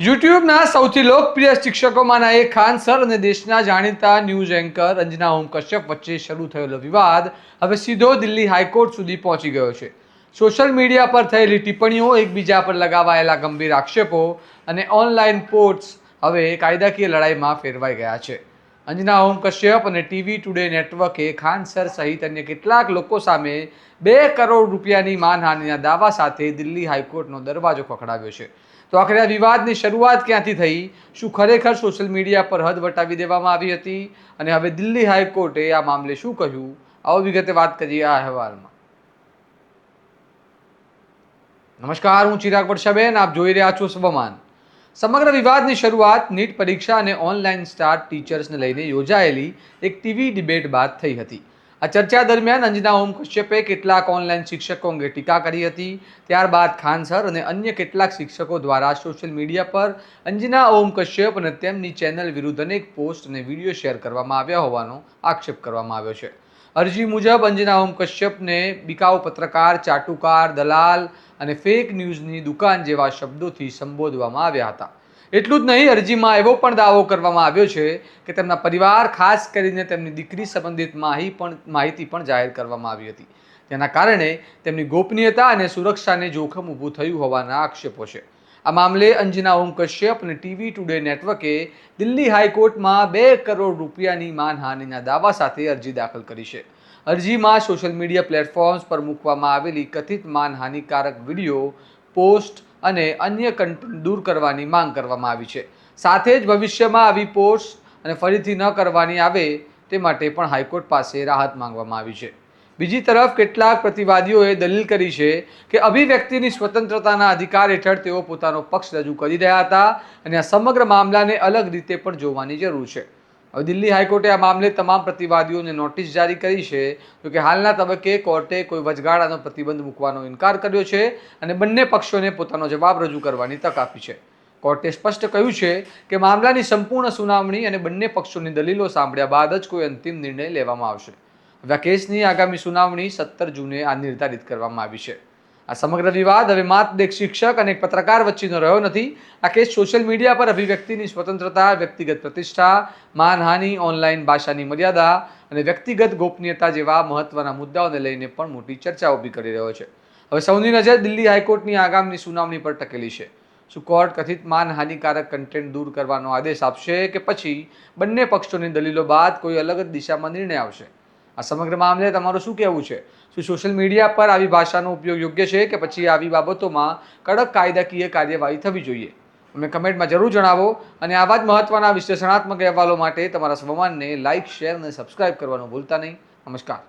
યુટ્યુબના સૌથી લોકપ્રિય શિક્ષકોમાંના એક ખાન સર અને દેશના જાણીતા ન્યૂઝ એન્કર અંજના ઓમ કશ્યપ વચ્ચે શરૂ થયેલો વિવાદ હવે સીધો દિલ્હી હાઈકોર્ટ સુધી પહોંચી ગયો છે. સોશિયલ મીડિયા પર થયેલી ટિપ્પણીઓ, એકબીજા પર લગાવાયેલા ગંભીર આક્ષેપો અને ઓનલાઈન પોસ્ટ્સ હવે કાયદાકીય લડાઈમાં ફેરવાઈ ગયા છે. અંજના ઓમ કશ્યપ અને ટીવી ટુડે નેટવર્કે ખાન સર સહિત અન્ય કેટલાક લોકો સામે 2 કરોડ રૂપિયાની માનહાનિના દાવા સાથે દિલ્હી હાઈકોર્ટનો દરવાજો ખખડાવ્યો છે. તો આખરે આ વિવાદની શરૂઆત ક્યાંથી થઈ? શું ખરેખર સોશિયલ મીડિયા પર હદ વટાવી દેવામાં આવી હતી? અને હવે દિલ્હી હાઈકોર્ટે આ મામલે શું કહ્યું? આવો વિગતે વાત કરીએ આ અહેવાલમાં. નમસ્કાર, હું ચિરાગ વરસાબેન, આપ જોઈ રહ્યા છો સ્વમાન. સમગ્ર વિવાદની શરૂઆત નીટ પરીક્ષા અને ઓનલાઈન સ્ટાર્ટ ટીચર્સને લઈને યોજાયેલી એક ટીવી ડિબેટ બાદ થઈ હતી. આ ચર્ચા દરમિયાન અંજના ઓમ કશ્યપે કેટલાક ઓનલાઈન શિક્ષકો અંગે ટીકા કરી હતી. ત્યારબાદ ખાન સર અને અન્ય કેટલાક શિક્ષકો દ્વારા સોશિયલ મીડિયા પર અંજના ઓમ કશ્યપ અને તેમની ચેનલ વિરુદ્ધ અનેક પોસ્ટ અને વિડીયો શેર કરવામાં આવ્યા હોવાનો આક્ષેપ કરવામાં આવ્યો છે. અરજી મુજબ અંજના ઓમ કશ્યપને બિકાઉ પત્રકાર, ચાટુકાર, દલાલ અને ફેક ન્યૂઝની દુકાન જેવા શબ્દોથી સંબોધવામાં આવ્યા હતા. એટલું જ નહીં, અરજીમાં એવો પણ દાવો કરવામાં આવ્યો છે કે તેમના પરિવાર, ખાસ કરીને તેમની દીકરી સંબંધિત માહિતી પણ જાહેર કરવામાં આવી હતી. તેના કારણે તેમની ગોપનીયતા અને સુરક્ષાને જોખમ ઊભું થયું હોવાના આક્ષેપો છે. આ મામલે અંજના ઓમ કશ્યપ અને ટીવી ટુડે નેટવર્કે દિલ્હી હાઈકોર્ટમાં 2 કરોડ રૂપિયાની માનહાનિના દાવા સાથે અરજી દાખલ કરી છે. અરજીમાં સોશિયલ મીડિયા પ્લેટફોર્મ્સ પર મૂકવામાં આવેલી કથિત માનહાનિકારક વિડીયો, પોસ્ટ અને અન્ય કન્ટેન્ટ દૂર કરવાની માંગ કરવામાં આવી છે. સાથે જ ભવિષ્યમાં આવી પોસ્ટ અને ફરીથી ન કરવાની આવે તે માટે પણ હાઈકોર્ટ પાસે રાહત માંગવામાં આવી છે. બીજી તરફ કેટલાક પ્રતિવાદીઓએ દલીલ કરી છે કે અભિવ્યક્તિની સ્વતંત્રતાના અધિકાર હેઠળ તેઓ પોતાનો પક્ષ રજૂ કરી રહ્યા હતા અને આ સમગ્ર મામલાને અલગ રીતે પણ જોવાની જરૂર છે. હવે દિલ્હી હાઈકોર્ટે આ મામલે તમામ પ્રતિવાદીઓને નોટિસ જારી કરી છે. જોકે હાલના તબક્કે કોર્ટે કોઈ વચગાળાનો પ્રતિબંધ મૂકવાનો ઇનકાર કર્યો છે અને બંને પક્ષોને પોતાનો જવાબ રજૂ કરવાની તક આપી છે. કોર્ટે સ્પષ્ટ કહ્યું છે કે મામલાની સંપૂર્ણ સુનાવણી અને બંને પક્ષોની દલીલો સાંભળ્યા બાદ જ કોઈ અંતિમ નિર્ણય લેવામાં આવશે. હવે આ કેસની આગામી સુનાવણી 17 જૂને નિર્ધારિત કરવામાં આવી છે. આ સમગ્ર વિવાદ હવે માત્ર એક શિક્ષક અને એક પત્રકાર વચ્ચેનો રહ્યો નથી. આ કેસ સોશિયલ મીડિયા પર અભિવ્યક્તિની સ્વતંત્રતા, વ્યક્તિગત પ્રતિષ્ઠા, માનહાનિ, ઓનલાઈન ભાષાની મર્યાદા અને વ્યક્તિગત ગોપનીયતા જેવા મહત્વના મુદ્દાઓને લઈને પણ મોટી ચર્ચા ઊભી કરી રહ્યો છે. હવે સૌની નજર દિલ્હી હાઈકોર્ટની આગામી સુનાવણી પર ટકેલી છે. શું કોર્ટ કથિત માનહાનિકારક કન્ટેન્ટ દૂર કરવાનો આદેશ આપશે કે પછી બંને પક્ષોની દલીલો બાદ કોઈ અલગ જ દિશામાં નિર્ણય આવશે? આ સમગ્ર મામલે તમારું શું કહેવું છે? શું સોશિયલ મીડિયા પર આવી ભાષાનો ઉપયોગ યોગ્ય છે કે પછી આવી બાબતોમાં કડક કાયદાકીય કાર્યવાહી થવી જોઈએ? અમને કમેન્ટમાં જરૂર જણાવો અને આવા જ મહત્વના વિશ્લેષણાત્મક અહેવાલો માટે તમારા સ્વમાનને લાઇક, શેર અને સબસ્ક્રાઇબ કરવાનું ભૂલતા નહીં. નમસ્કાર.